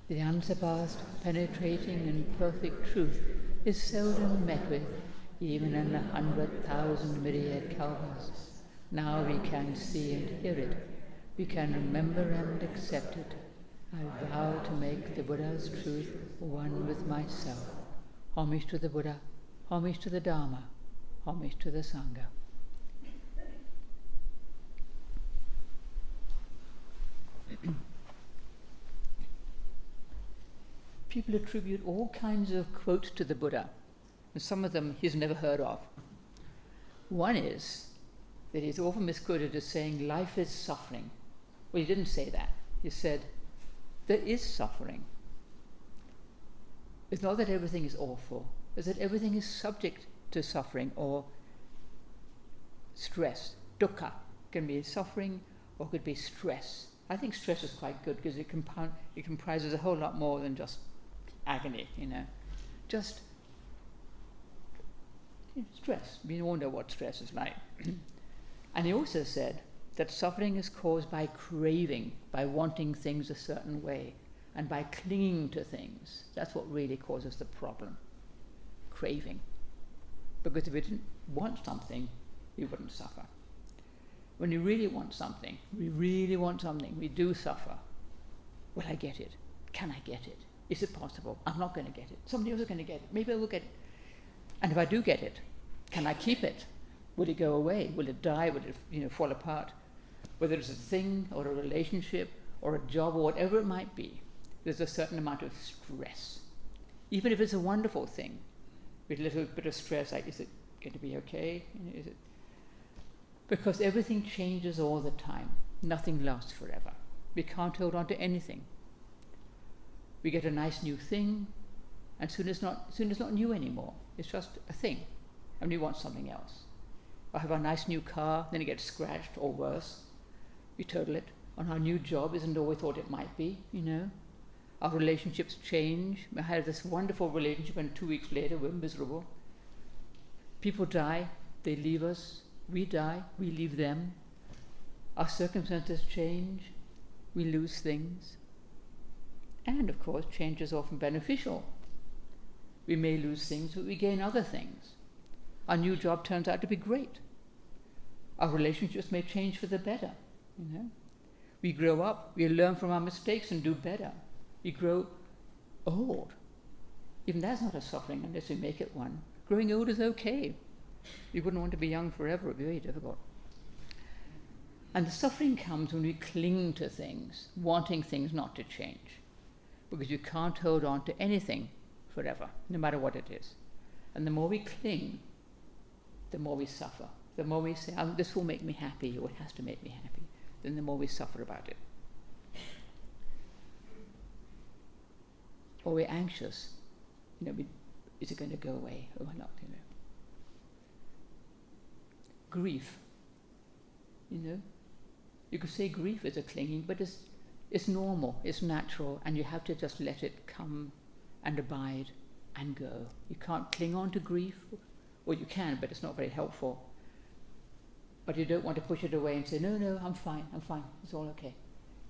The unsurpassed, penetrating and perfect truth is seldom met with, even in 100,000 myriad kalpas. Now we can see and hear it. We can remember and accept it. I vow to make the Buddha's truth one with myself. Homage to the Buddha, homage to the Dharma, homage to the Sangha. People attribute all kinds of quotes to the Buddha, and some of them he's never heard of. One is that he's often misquoted as saying, life is suffering. Well, he didn't say that. He said, there is suffering. It's not that everything is awful, it's that everything is subject to suffering or stress. Dukkha can be suffering or could be stress. I think stress is quite good because it comprises a whole lot more than just agony, just stress. We all know what stress is like. And he also said that suffering is caused by craving, by wanting things a certain way, and by clinging to things. That's what really causes the problem. Craving. Because if we didn't want something, we wouldn't suffer. When we really want something, we do suffer. Will I get it? Can I get it? Is it possible? I'm not going to get it. Somebody else is going to get it. Maybe I will get it. And if I do get it, can I keep it? Will it go away? Will it die? Will it fall apart? Whether it's a thing or a relationship or a job or whatever it might be, there's a certain amount of stress. Even if it's a wonderful thing, with a little bit of stress, like, is it going to be okay? Is it? Because everything changes all the time. Nothing lasts forever. We can't hold on to anything. We get a nice new thing, and soon it's not new anymore. It's just a thing, and we want something else. I have a nice new car, then it gets scratched or worse. We total it. And our new job isn't all we thought it might be, Our relationships change. We had this wonderful relationship and 2 weeks later we're miserable. People die, they leave us. We die, we leave them. Our circumstances change, we lose things. And of course, change is often beneficial. We may lose things, but we gain other things. Our new job turns out to be great. Our relationships may change for the better, We grow up, we learn from our mistakes and do better. We grow old. Even that's not a suffering unless we make it one. Growing old is okay. You wouldn't want to be young forever, it would be very difficult. And the suffering comes when we cling to things, wanting things not to change. Because you can't hold on to anything forever, no matter what it is. And the more we cling, the more we suffer. The more we say, this will make me happy, or it has to make me happy, then the more we suffer about it. Or we're anxious. Is it going to go away or not? Grief. You could say grief is a clinging, but it's normal, it's natural, and you have to just let it come and abide and go. You can't cling on to grief, or you can, but it's not very helpful. But you don't want to push it away and say, no, I'm fine, it's all okay.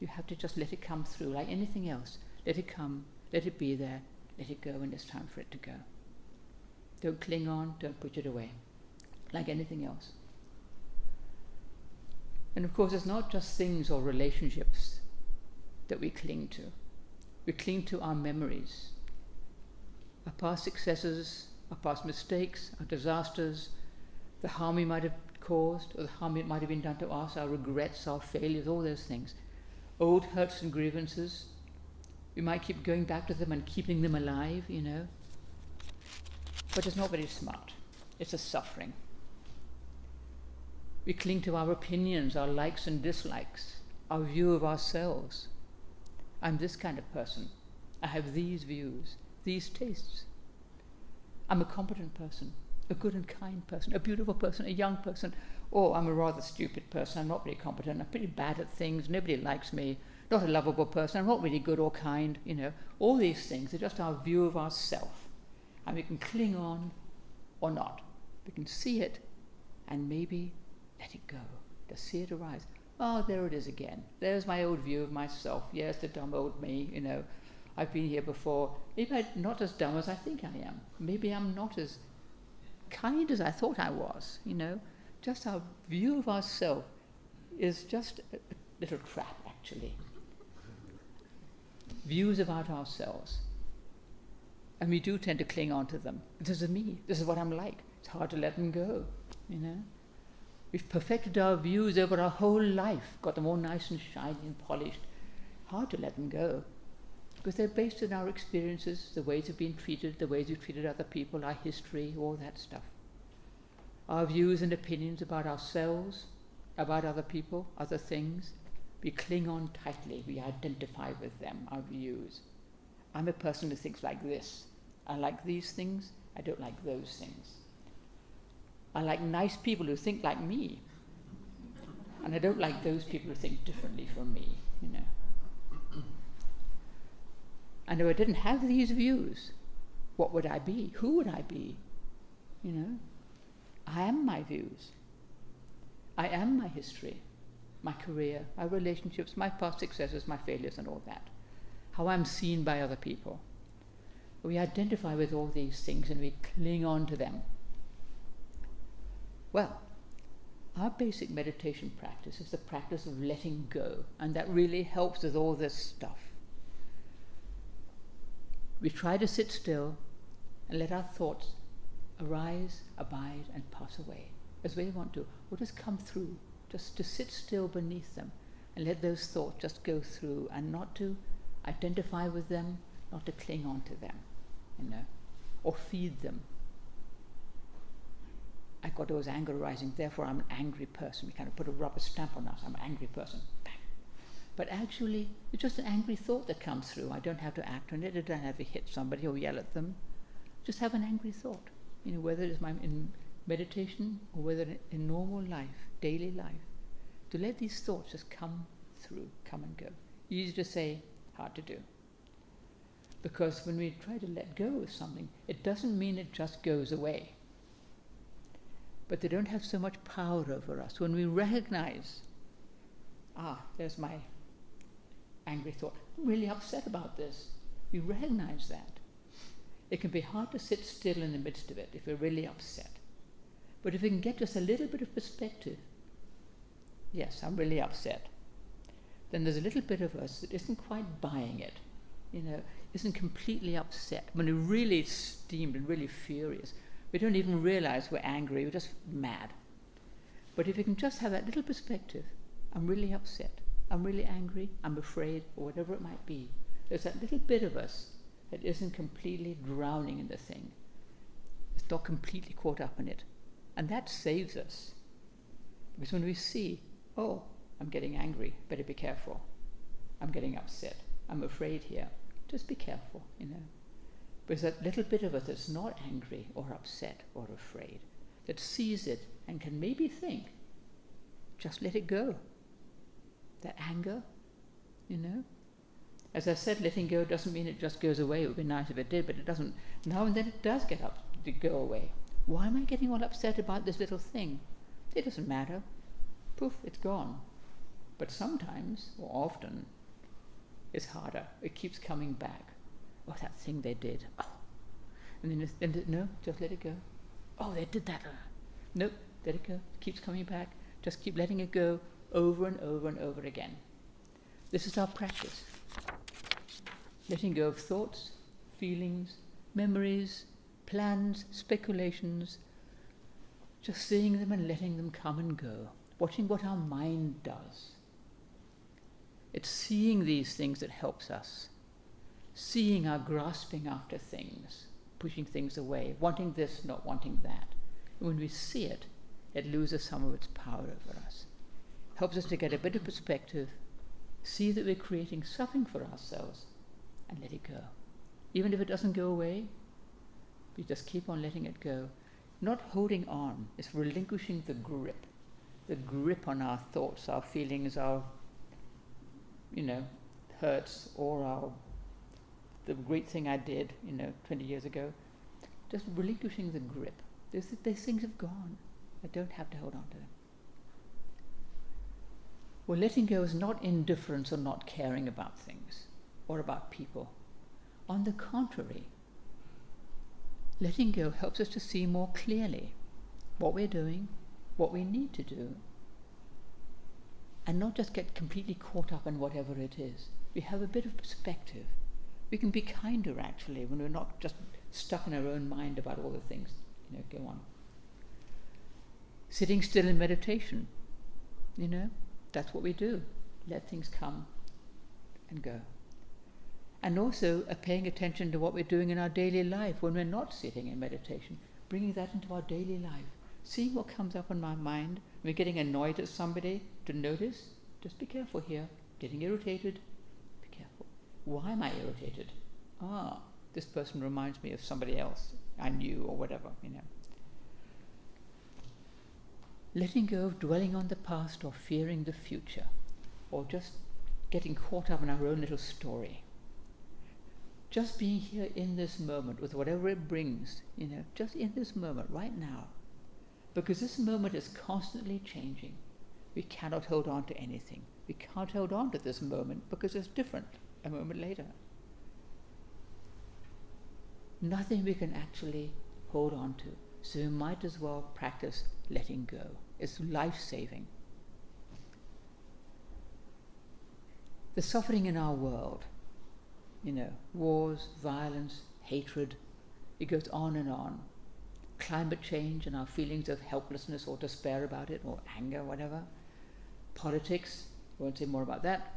You have to just let it come through, like anything else. Let it come, let it be there, let it go when it's time for it to go. Don't cling on, don't push it away, like anything else. And of course, it's not just things or relationships that we cling to. We cling to our memories, our past successes, our past mistakes, our disasters, the harm we might have caused, or the harm it might have been done to us, our regrets, our failures, all those things. Old hurts and grievances. We might keep going back to them and keeping them alive, But it's not very smart. It's a suffering. We cling to our opinions, our likes and dislikes, our view of ourselves. I'm this kind of person. I have these views, these tastes. I'm a competent person, a good and kind person, a beautiful person, a young person, or I'm a rather stupid person, I'm not very competent, I'm pretty bad at things, nobody likes me, not a lovable person, I'm not really good or kind, All these things are just our view of ourself. And we can cling on or not. We can see it and maybe let it go, to see it arise. Oh, there it is again. There's my old view of myself. Yes, the dumb old me, I've been here before. Maybe I'm not as dumb as I think I am. Maybe I'm not as kind as I thought I was, Just our view of ourselves is just a little trap, actually. Views about ourselves. And we do tend to cling on to them. This is me. This is what I'm like. It's hard to let them go, We've perfected our views over our whole life, got them all nice and shiny and polished. Hard to let them go. Because they're based on our experiences, the ways we've been treated, the ways we've treated other people, our history, all that stuff. Our views and opinions about ourselves, about other people, other things, we cling on tightly, we identify with them, our views. I'm a person who thinks like this. I like these things, I don't like those things. I like nice people who think like me. And I don't like those people who think differently from me, And if I didn't have these views, what would I be? Who would I be? I am my views. I am my history, my career, my relationships, my past successes, my failures and all that. How I'm seen by other people. We identify with all these things and we cling on to them. Well, our basic meditation practice is the practice of letting go, and that really helps with all this stuff. We try to sit still and let our thoughts arise, abide, and pass away as we want to, or just come through, just to sit still beneath them and let those thoughts just go through, and not to identify with them, not to cling on to them, or feed them. I got those anger arising, therefore I'm an angry person. We kind of put a rubber stamp on us. I'm an angry person. Bang. But actually, it's just an angry thought that comes through. I don't have to act on it. I don't have to hit somebody or yell at them. Just have an angry thought. Whether it's in meditation or whether in normal life, daily life, to let these thoughts just come through, come and go. Easy to say, hard to do. Because when we try to let go of something, it doesn't mean it just goes away. But they don't have so much power over us. When we recognize, there's my angry thought. I'm really upset about this. We recognize that. It can be hard to sit still in the midst of it if we're really upset. But if we can get just a little bit of perspective, yes, I'm really upset, then there's a little bit of us that isn't quite buying it, isn't completely upset. When we're really steamed and really furious, we don't even realize we're angry, we're just mad. But if we can just have that little perspective, I'm really upset, I'm really angry, I'm afraid, or whatever it might be, there's that little bit of us that isn't completely drowning in the thing. It's not completely caught up in it. And that saves us. Because when we see, I'm getting angry, better be careful. I'm getting upset, I'm afraid here, just be careful, Because that little bit of us that's not angry or upset or afraid, that sees it and can maybe think, just let it go. That anger, As I said, letting go doesn't mean it just goes away. It would be nice if it did, but it doesn't. Now and then it does get up to go away. Why am I getting all upset about this little thing? It doesn't matter. Poof, it's gone. But sometimes, or often, it's harder. It keeps coming back. That thing they did. And then no, just let it go. They did that. Nope, let it go. It keeps coming back. Just keep letting it go over and over and over again. This is our practice. Letting go of thoughts, feelings, memories, plans, speculations, just seeing them and letting them come and go, watching what our mind does. It's seeing these things that helps us, seeing our grasping after things, pushing things away, wanting this, not wanting that. And when we see it, it loses some of its power over us. Helps us to get a bit of perspective, see that we're creating suffering for ourselves, and let it go. Even if it doesn't go away, we just keep on letting it go. Not holding on, it's relinquishing the grip on our thoughts, our feelings, our, hurts, or the great thing I did, 20 years ago. Just relinquishing the grip. Those things have gone. I don't have to hold on to them. Well, letting go is not indifference or not caring about things or about people. On the contrary, letting go helps us to see more clearly what we're doing, what we need to do, and not just get completely caught up in whatever it is. We have a bit of perspective. We can be kinder, actually, when we're not just stuck in our own mind about all the things, go on. Sitting still in meditation, that's what we do. Let things come and go. And also paying attention to what we're doing in our daily life when we're not sitting in meditation, bringing that into our daily life. Seeing what comes up in my mind. We're getting annoyed at somebody, to notice, just be careful here. Getting irritated, be careful. Why am I irritated? This person reminds me of somebody else I knew or whatever, Letting go of dwelling on the past or fearing the future, or just getting caught up in our own little story. Just being here in this moment with whatever it brings, just in this moment, right now. Because this moment is constantly changing. We cannot hold on to anything. We can't hold on to this moment because it's different a moment later. Nothing we can actually hold on to. So we might as well practice letting go. It's life-saving. The suffering in our world, wars, violence, hatred, it goes on and on. Climate change and our feelings of helplessness or despair about it, or anger, whatever. Politics, I won't say more about that.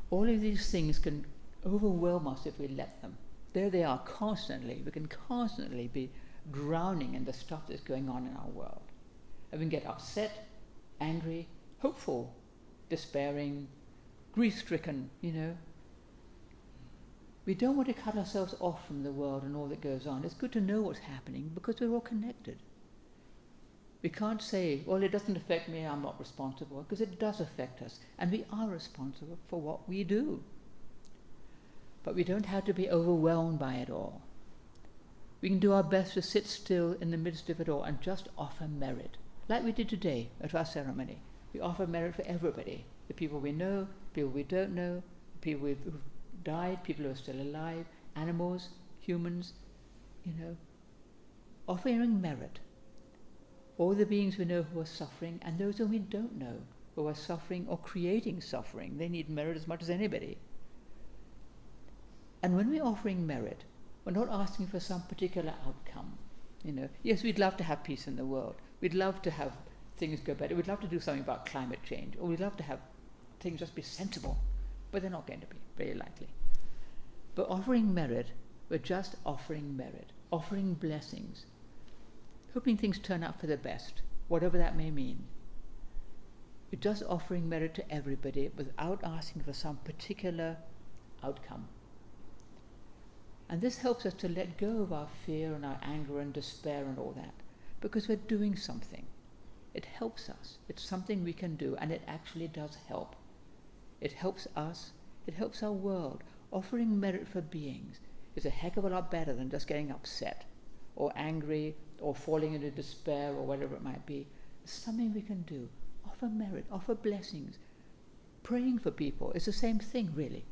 All of these things can overwhelm us if we let them. There they are constantly. We can constantly be drowning in the stuff that's going on in our world. And we can get upset, angry, hopeful, despairing, grief-stricken, We don't want to cut ourselves off from the world and all that goes on. It's good to know what's happening because we're all connected. We can't say, well, it doesn't affect me, I'm not responsible, because it does affect us, and we are responsible for what we do. But we don't have to be overwhelmed by it all. We can do our best to sit still in the midst of it all and just offer merit, like we did today at our ceremony. We offer merit for everybody, the people we know, people we don't know, people who've died, people who are still alive, animals, humans, offering merit. All the beings we know who are suffering and those whom we don't know who are suffering or creating suffering, they need merit as much as anybody. And when we're offering merit, we're not asking for some particular outcome. Yes, we'd love to have peace in the world. We'd love to have things go better. We'd love to do something about climate change, or we'd love to have things just be sensible. But they're not going to be, very likely. But offering merit, we're just offering merit, offering blessings, hoping things turn out for the best, whatever that may mean. We're just offering merit to everybody without asking for some particular outcome. And this helps us to let go of our fear and our anger and despair and all that, because we're doing something. It helps us. It's something we can do, and it actually does help. It helps us, it helps our world. Offering merit for beings is a heck of a lot better than just getting upset or angry or falling into despair or whatever it might be. It's something we can do. Offer merit, offer blessings. Praying for people is the same thing, really,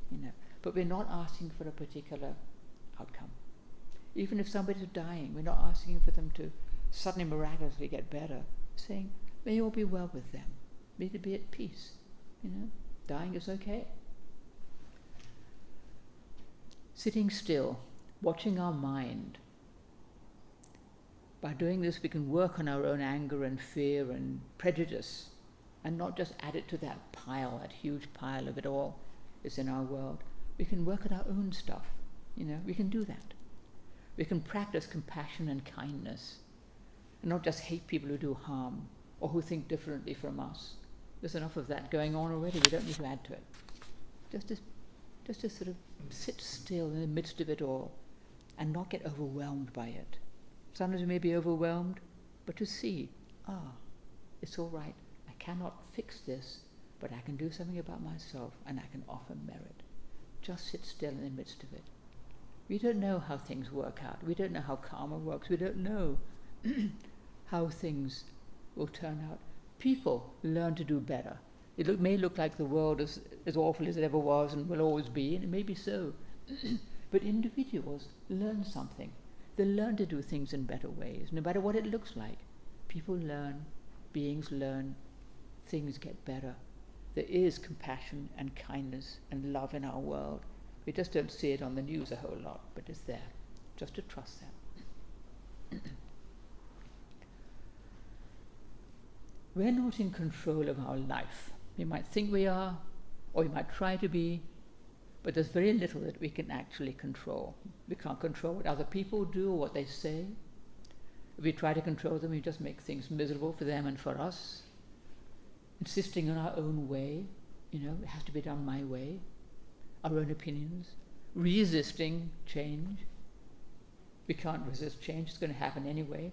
but we're not asking for a particular outcome. Even if somebody's dying, we're not asking for them to suddenly miraculously get better. We're saying, may all be well with them. May they be at peace, Dying is okay. Sitting still, watching our mind. By doing this, we can work on our own anger and fear and prejudice, and not just add it to that pile, that huge pile of it all is in our world. We can work at our own stuff, we can do that. We can practice compassion and kindness, and not just hate people who do harm or who think differently from us. There's enough of that going on already. We don't need to add to it. Just to sort of sit still in the midst of it all and not get overwhelmed by it. Sometimes we may be overwhelmed, but to see, it's all right. I cannot fix this, but I can do something about myself and I can offer merit. Just sit still in the midst of it. We don't know how things work out. We don't know how karma works. We don't know how things will turn out. People learn to do better. It may look like the world is as awful as it ever was and will always be, and it may be so. But individuals learn something. They learn to do things in better ways, no matter what it looks like. People learn, beings learn, things get better. There is compassion and kindness and love in our world. We just don't see it on the news a whole lot, but it's there. Just to trust that. We're not in control of our life. We might think we are, or we might try to be, but there's very little that we can actually control. We can't control what other people do or what they say. If we try to control them, we just make things miserable for them and for us. Insisting on our own way, it has to be done my way, our own opinions, resisting change. We can't resist change, it's going to happen anyway.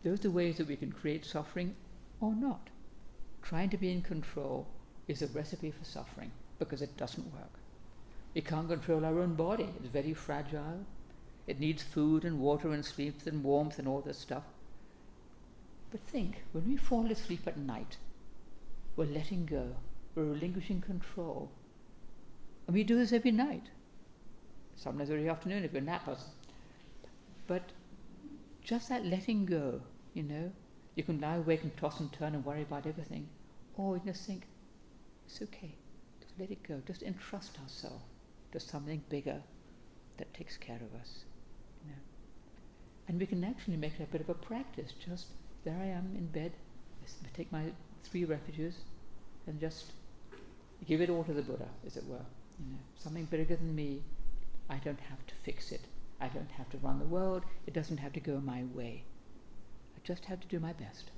Those are ways that we can create suffering or not. Trying to be in control is a recipe for suffering because it doesn't work. We can't control our own body, it's very fragile. It needs food and water and sleep and warmth and all this stuff. But think, when we fall asleep at night, we're letting go, we're relinquishing control. And we do this every night. Sometimes every afternoon if we're nappers. But just that letting go, you can lie awake and toss and turn and worry about everything. Or you just think, it's okay, just let it go, just entrust ourselves to something bigger that takes care of us. And we can actually make it a bit of a practice. Just, there I am in bed, I take my 3 refuges and just give it all to the Buddha, as it were. Something bigger than me. I don't have to fix it. I don't have to run the world. It doesn't have to go my way. I just have to do my best.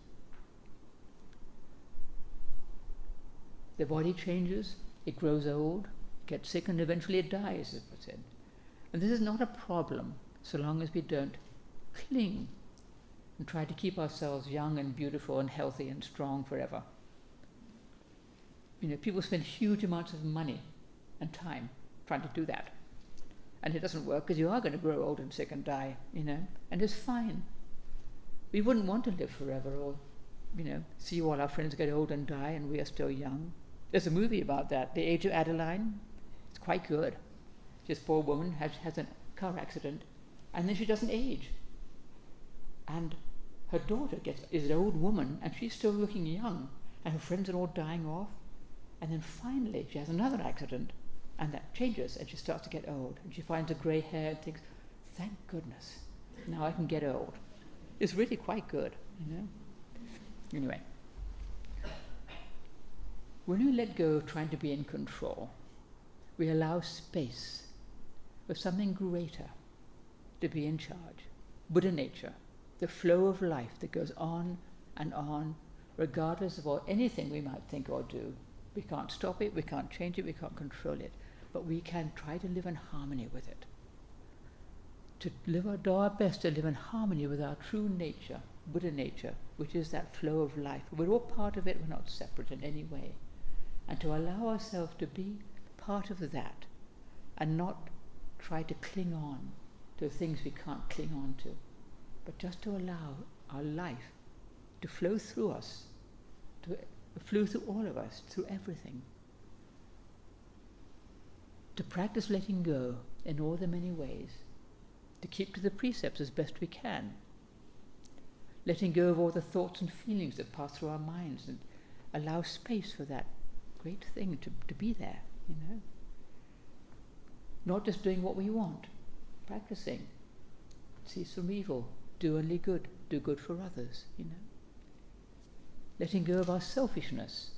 The body changes, it grows old, gets sick, and eventually it dies, as I said. And this is not a problem so long as we don't cling and try to keep ourselves young and beautiful and healthy and strong forever. People spend huge amounts of money and time trying to do that. And it doesn't work because you are going to grow old and sick and die, and it's fine. We wouldn't want to live forever or, see all our friends get old and die and we are still young. There's a movie about that, The Age of Adeline. It's quite good. This poor woman has a car accident and then she doesn't age. And her daughter is an old woman and she's still looking young and her friends are all dying off. And then finally she has another accident and that changes and she starts to get old and she finds a grey hair and thinks, thank goodness, now I can get old. It's really quite good, Anyway, when we let go of trying to be in control, we allow space for something greater to be in charge. Buddha nature, the flow of life that goes on, regardless of anything we might think or do. We can't stop it, we can't change it, we can't control it, but we can try to live in harmony with it. Do our best to live in harmony with our true nature, Buddha nature, which is that flow of life. We're all part of it, we're not separate in any way. And to allow ourselves to be part of that and not try to cling on to things we can't cling on to, but just to allow our life to flow through us, to flow through all of us, through everything. To practice letting go in all the many ways, to keep to the precepts as best we can, letting go of all the thoughts and feelings that pass through our minds and allow space for that great thing to be there, Not just doing what we want, practicing, cease from evil, do only good, do good for others, Letting go of our selfishness,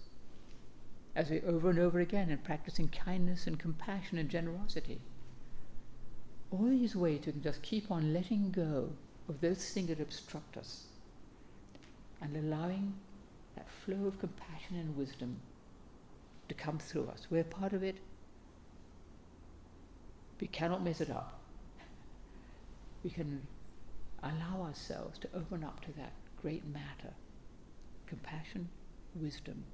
as we over and over again, and practicing kindness and compassion and generosity. All these ways we can just keep on letting go of those things that obstruct us and allowing that flow of compassion and wisdom to come through us. We're part of it. We cannot mess it up. We can allow ourselves to open up to that great matter. Compassion, wisdom,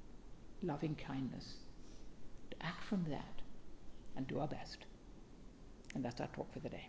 loving kindness. To act from that and do our best. And that's our talk for the day.